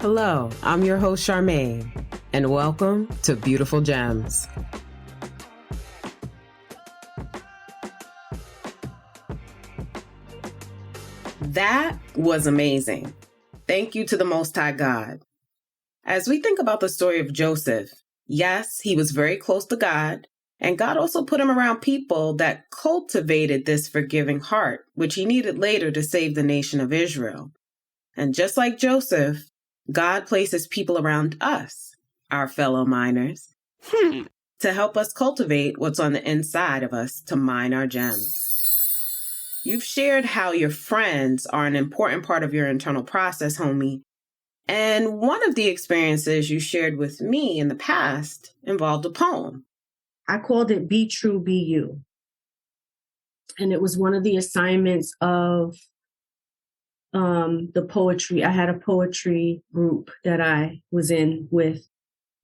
Hello, I'm your host, Charmaine, and welcome to Beautiful Gems. That was amazing. Thank you to the Most High God. As we think about the story of Joseph, yes, he was very close to God, and God also put him around people that cultivated this forgiving heart, which he needed later to save the nation of Israel. And just like Joseph, God places people around us, our fellow miners, to help us cultivate what's on the inside of us to mine our gems. You've shared how your friends are an important part of your internal process, homie. And one of the experiences you shared with me in the past involved a poem. I called it Be True, Be You. And it was one of the assignments of the poetry. I had a poetry group that I was in with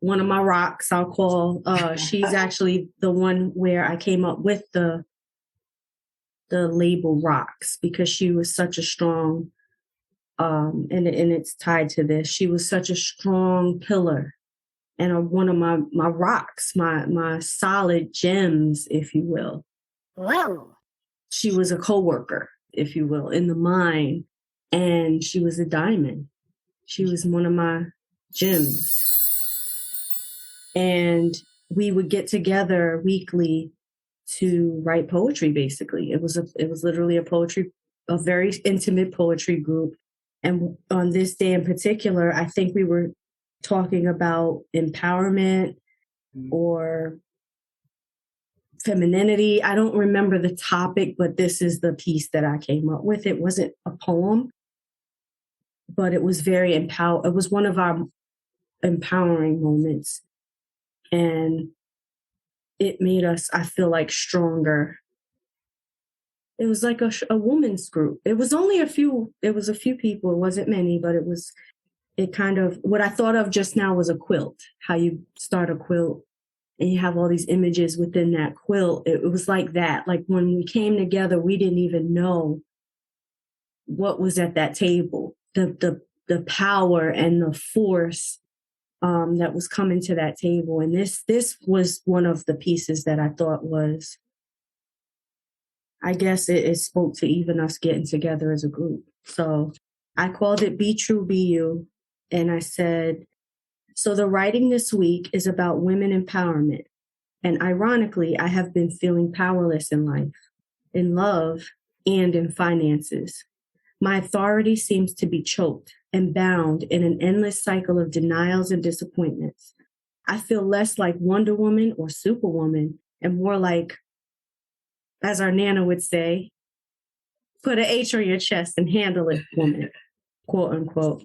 one of my rocks, I'll call. She's actually the one where I came up with the label Rocks, because she was such a strong, and it's tied to this. She was such a strong pillar and one of my rocks, my solid gems, if you will. Wow. She was a coworker, if you will, in the mine, and she was a diamond. She was one of my gems. And we would get together weekly to write poetry, basically. It was literally a very intimate poetry group. And on this day in particular, I think we were talking about empowerment or femininity. I don't remember the topic, but this is the piece that I came up with. It wasn't a poem, but it was very it was one of our empowering moments. And it made us, I feel like, stronger. It was like a woman's group. It was only a few people. It wasn't many, but it kind of, what I thought of just now was a quilt, how you start a quilt and you have all these images within that quilt. It was like that. Like when we came together, we didn't even know what was at that table, the power and the force that was coming to that table. And this was one of the pieces that I thought was, I guess it spoke to even us getting together as a group. So I called it Be True, Be You. And I said, so the writing this week is about women empowerment. And ironically, I have been feeling powerless in life, in love, and in finances. My authority seems to be choked and bound in an endless cycle of denials and disappointments. I feel less like Wonder Woman or Superwoman and more like, as our Nana would say, put an H on your chest and handle it, woman, quote unquote.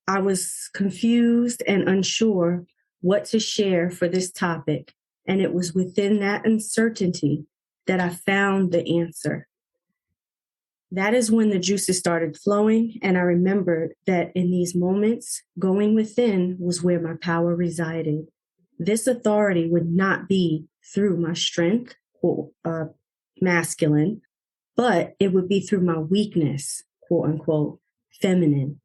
I was confused and unsure what to share for this topic, and it was within that uncertainty that I found the answer. That is when the juices started flowing, and I remembered that in these moments, going within was where my power resided. This authority would not be through my strength, quote, masculine, but it would be through my weakness, quote unquote, feminine,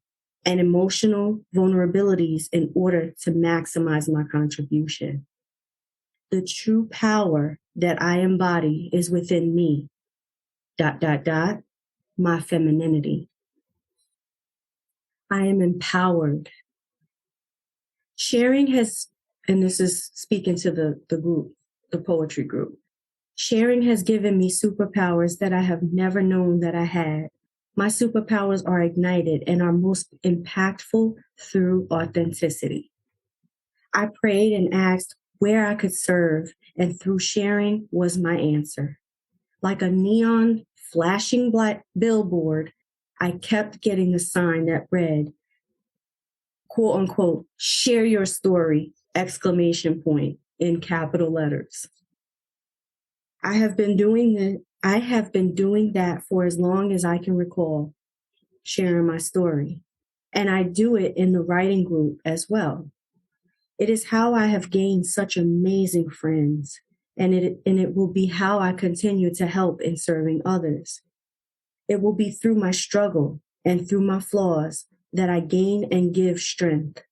and emotional vulnerabilities in order to maximize my contribution. The true power that I embody is within me, ... my femininity. I am empowered. Sharing has, and this is speaking to the group, the poetry group, sharing has given me superpowers that I have never known that I had. My superpowers are ignited and are most impactful through authenticity. I prayed and asked where I could serve, and through sharing was my answer. Like a neon flashing black billboard, I kept getting the sign that read, quote unquote, share your story, exclamation point, in capital letters. I have been doing that for as long as I can recall, sharing my story. And I do it in the writing group as well. It is how I have gained such amazing friends, and it will be how I continue to help in serving others. It will be through my struggle and through my flaws that I gain and give strength.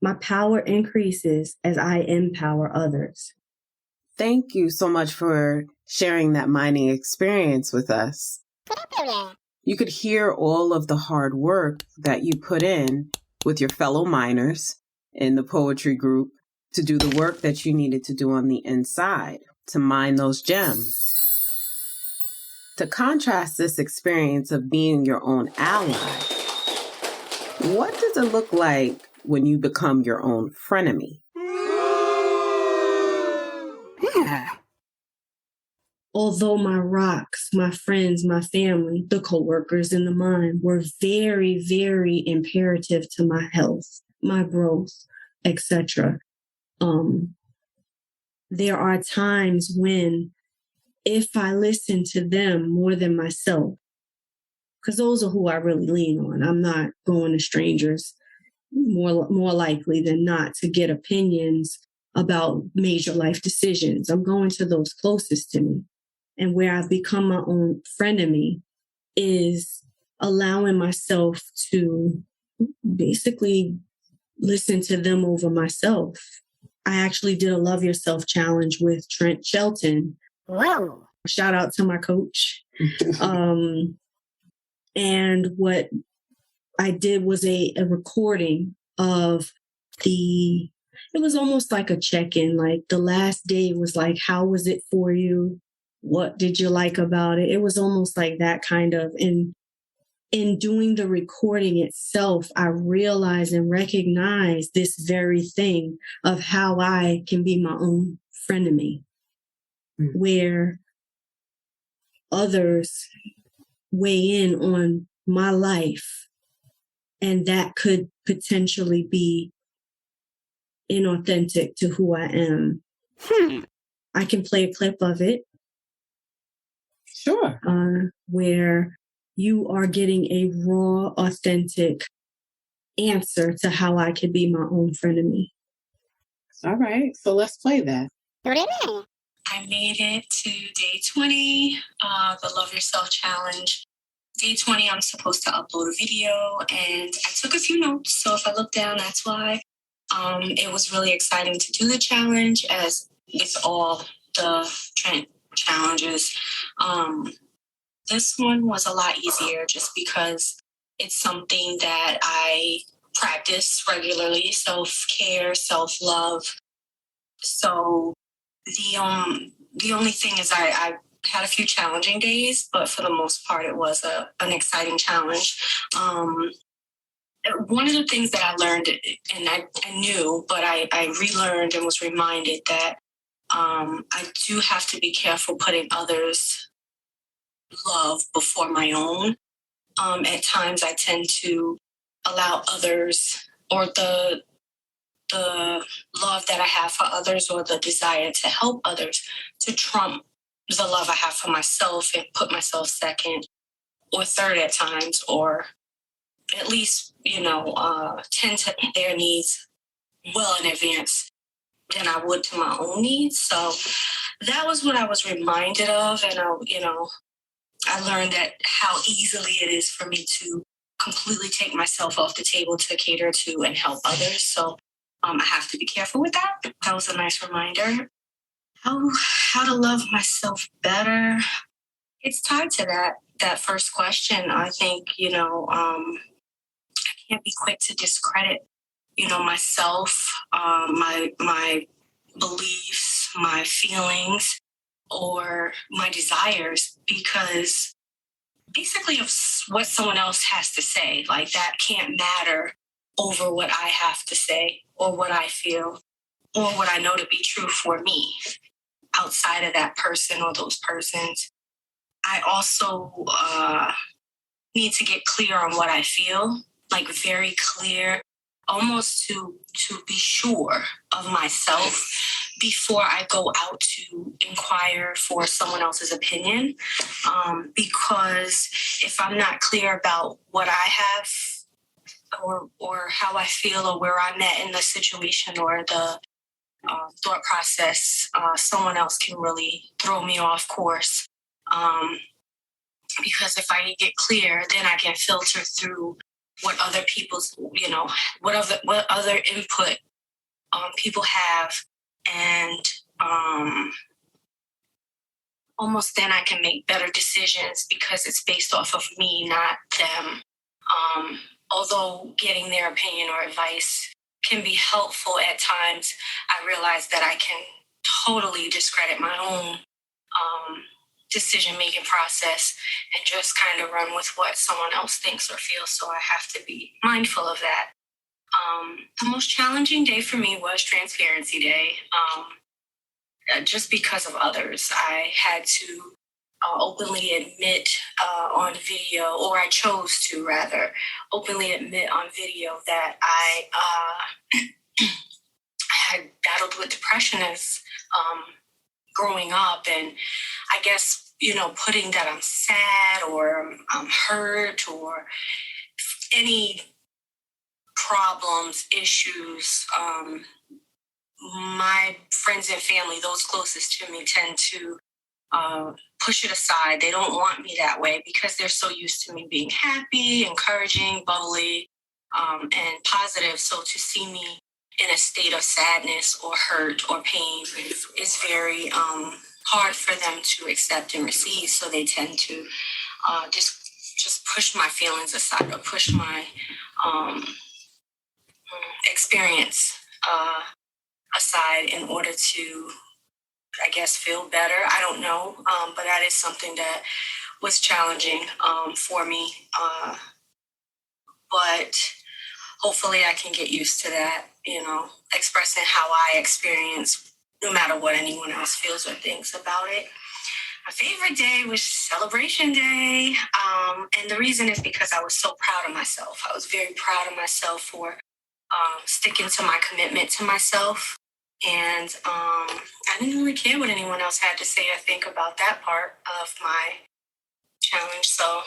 My power increases as I empower others. Thank you so much for sharing that mining experience with us. You could hear all of the hard work that you put in with your fellow miners in the poetry group to do the work that you needed to do on the inside to mine those gems. To contrast this experience of being your own ally, what does it look like when you become your own frenemy? Although my rocks, my friends, my family, the coworkers in the mine were very, very imperative to my health, my growth, etc. There are times when if I listen to them more than myself, because those are who I really lean on. I'm not going to strangers more likely than not to get opinions about major life decisions. I'm going to those closest to me. And where I've become my own frenemy is allowing myself to basically listen to them over myself. I actually did a Love Yourself challenge with Trent Shelton. Wow. Shout out to my coach. And what I did was a recording of it was almost like a check-in. Like the last day was like, how was it for you? What did you like about it? It was almost like that kind of, and in doing the recording itself, I realized and recognized this very thing of how I can be my own frenemy, where others weigh in on my life, and that could potentially be inauthentic to who I am. I can play a clip of it. Sure. Where you are getting a raw, authentic answer to how I could be my own frenemy. All right. So let's play that. I made it to day 20, the Love Yourself Challenge. Day 20, I'm supposed to upload a video, and I took a few notes. So if I look down, that's why. It was really exciting to do the challenge, as with all the Trent challenges. This one was a lot easier just because it's something that I practice regularly, self-care, self-love. So the only thing is I had a few challenging days, but for the most part, it was an exciting challenge. One of the things that I learned, and I knew, but I relearned and was reminded that I do have to be careful putting others' love before my own. At times, I tend to allow others, or the love that I have for others, or the desire to help others, to trump the love I have for myself and put myself second or third at times, or at least, tend to meet their needs well in advance than I would to my own needs. So that was what I was reminded of. And, I learned that how easily it is for me to completely take myself off the table to cater to and help others. So I have to be careful with that. That was a nice reminder. How to love myself better. It's tied to that first question. I think, I can't be quick to discredit, myself, my beliefs, my feelings, or my desires, because basically of what someone else has to say, like that can't matter over what I have to say or what I feel or what I know to be true for me outside of that person or those persons. I also need to get clear on what I feel, like very clear, almost to be sure of myself before I go out to inquire for someone else's opinion. Because if I'm not clear about what I have or how I feel or where I'm at in the situation or the thought process, someone else can really throw me off course. Because if I get clear, then I can filter through what other people's, what other input people have, and almost then I can make better decisions because it's based off of me, not them. Although getting their opinion or advice can be helpful at times, I realize that I can totally discredit my own decision-making process and just kind of run with what someone else thinks or feels. So I have to be mindful of that. The most challenging day for me was Transparency Day. Just because of others, I had to openly admit on video, or I chose to rather openly admit on video that I had battled with depression as growing up. And I guess, putting that I'm sad or I'm hurt or any problems, issues, my friends and family, those closest to me, tend to push it aside. They don't want me that way because they're so used to me being happy, encouraging, bubbly, and positive. So to see me in a state of sadness or hurt or pain is very hard for them to accept and receive. So they tend to just push my feelings aside or push my experience aside in order to, I guess, feel better. I don't know, but that is something that was challenging for me. But hopefully I can get used to that, expressing how I experience, no matter what anyone else feels or thinks about it. My favorite day was Celebration Day. And the reason is because I was so proud of myself. I was very proud of myself for sticking to my commitment to myself. And I didn't really care what anyone else had to say or think about that part of my challenge. So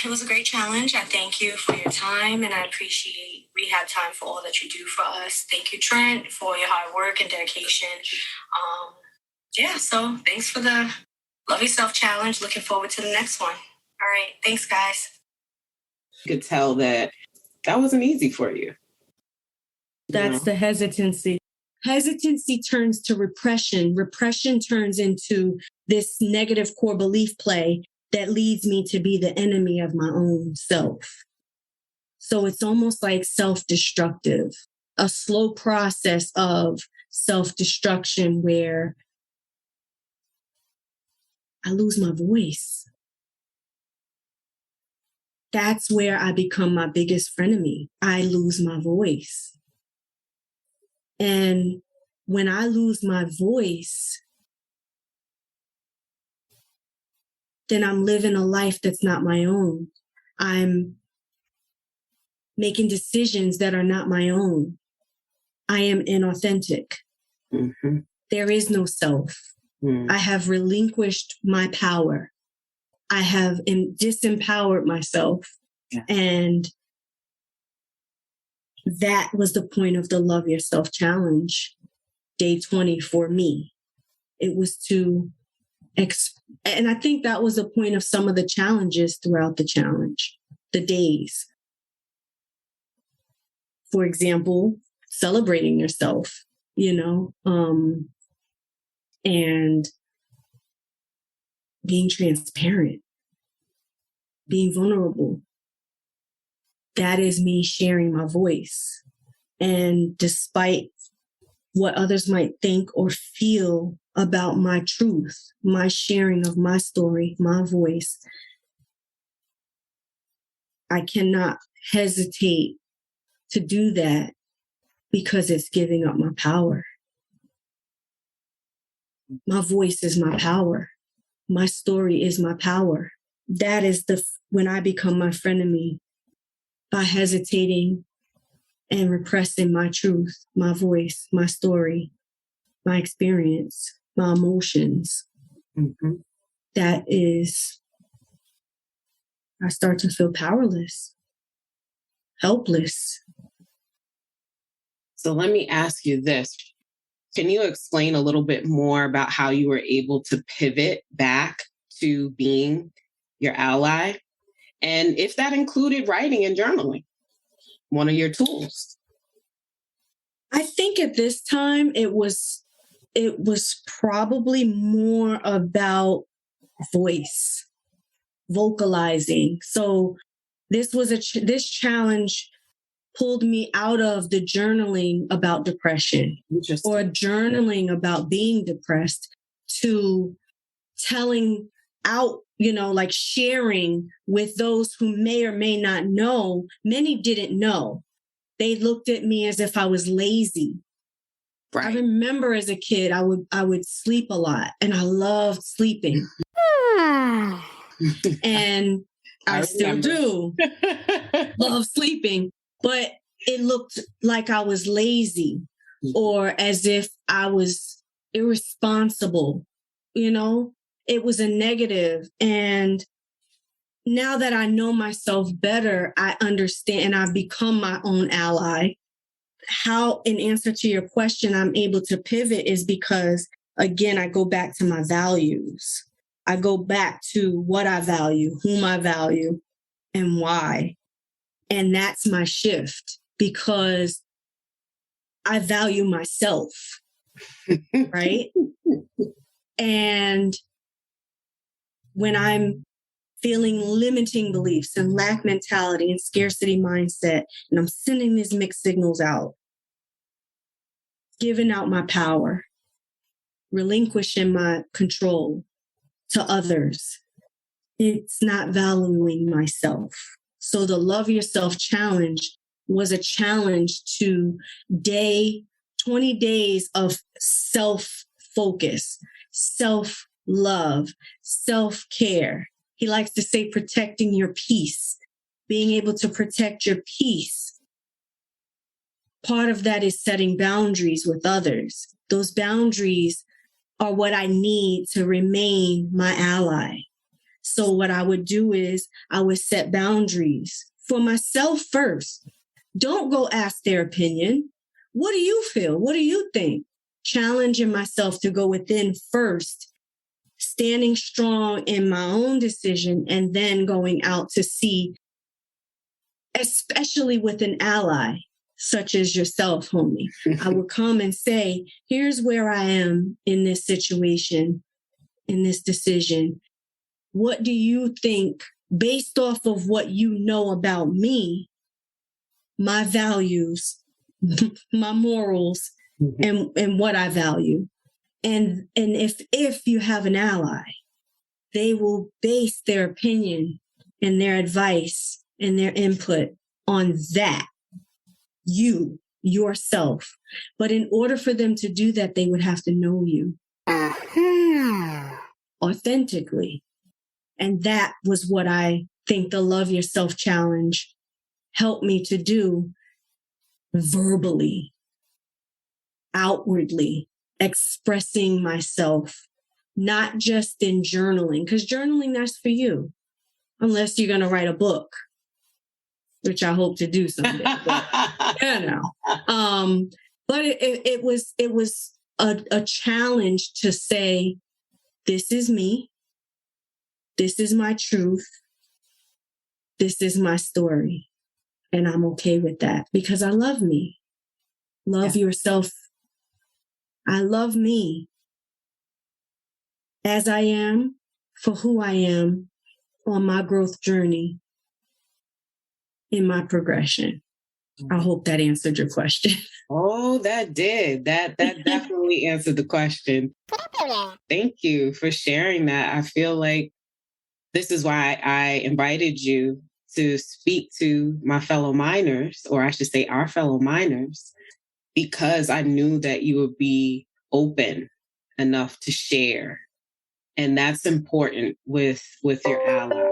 it was a great challenge. I thank you for your time, and I appreciate Rehab Time for all that you do for us. Thank you, Trent, for your hard work and dedication. So thanks for the Love Yourself Challenge. Looking forward to the next one. All right. Thanks, guys. You could tell that wasn't easy for you. That's the hesitancy. Hesitancy turns to repression. Repression turns into this negative core belief play that leads me to be the enemy of my own self. So it's almost like self-destructive, a slow process of self-destruction where I lose my voice. That's where I become my biggest frenemy. I lose my voice. And when I lose my voice, then I'm living a life that's not my own. I'm making decisions that are not my own. I am inauthentic. Mm-hmm. There is no self. I have relinquished my power. I have disempowered myself. Yeah. And that was the point of the Love Yourself Challenge, day 20 for me. It was to, and I think that was the point of some of the challenges throughout the challenge, the days. For example, celebrating yourself, and being transparent, being vulnerable. That is me sharing my voice. And despite what others might think or feel about my truth, my sharing of my story, my voice, I cannot hesitate to do that because it's giving up my power. My voice is my power. My story is my power. That is when I become my frenemy, by hesitating and repressing my truth, my voice, my story, my experience, my emotions. Mm-hmm. That is, I start to feel powerless, helpless. So let me ask you this. Can you explain a little bit more about how you were able to pivot back to being your ally? And if that included writing and journaling, one of your tools. I think at this time it was probably more about voice, vocalizing. So this was this challenge pulled me out of the journaling about depression or journaling about being depressed to telling out, like sharing with those who may or may not know. Many didn't know. They looked at me as if I was lazy. Right. I remember as a kid, I would sleep a lot, and I loved sleeping. And I still do love sleeping, but it looked like I was lazy or as if I was irresponsible. It was a negative. And now that I know myself better, I understand, and I've become my own ally. How, in answer to your question, I'm able to pivot is because, again, I go back to my values. I go back to what I value, whom I value, and why. And that's my shift, because I value myself, right? And when I'm feeling limiting beliefs and lack mentality and scarcity mindset, and I'm sending these mixed signals out, giving out my power, relinquishing my control to others, it's not valuing myself. So the Love Yourself Challenge was a challenge to 20 days of self-focus, self-love, self-care. He likes to say protecting your peace, being able to protect your peace. Part of that is setting boundaries with others. Those boundaries are what I need to remain my ally. So what I would do is I would set boundaries for myself first. Don't go ask their opinion. What do you feel? What do you think? Challenging myself to go within first, standing strong in my own decision, and then going out to see, especially with an ally such as yourself, homie. I would come and say, here's where I am in this situation, in this decision. What do you think, based off of what you know about me, my values, my morals, and what I value? And if you have an ally, they will base their opinion and their advice and their input on that, yourself. But in order for them to do that, they would have to know you authentically. And that was what I think the Love Yourself Challenge helped me to do, verbally, outwardly, expressing myself, not just in journaling, because journaling, that's for you, unless you're going to write a book, which I hope to do someday. But, but it was a challenge to say, this is me. This is my truth. This is my story. And I'm okay with that because I love me. Love yourself. I love me as I am, for who I am on my growth journey, in my progression. I hope that answered your question. Oh, that did. That definitely answered the question. Thank you for sharing that. I feel like this is why I invited you to speak to my fellow minors, or I should say our fellow minors, because I knew that you would be open enough to share. And that's important with your allies.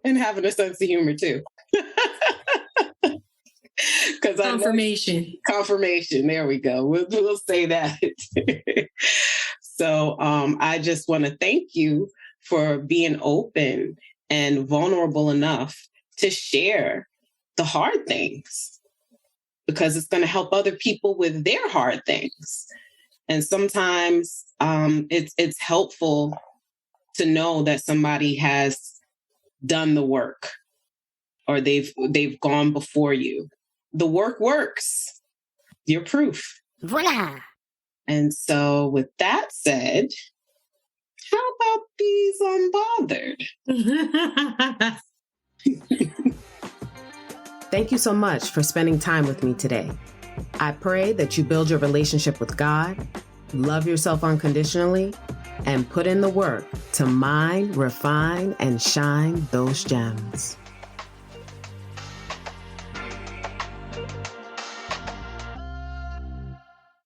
And having a sense of humor too. Confirmation. There we go. We'll say that. So I just want to thank you for being open and vulnerable enough to share the hard things, because it's going to help other people with their hard things. And sometimes it's helpful to know that somebody has done the work, or they've gone before you. The work works. You're proof. Voila. And so with that said, how about these unbothered? Thank you so much for spending time with me today. I pray that you build your relationship with God, love yourself unconditionally, and put in the work to mine, refine, and shine those gems.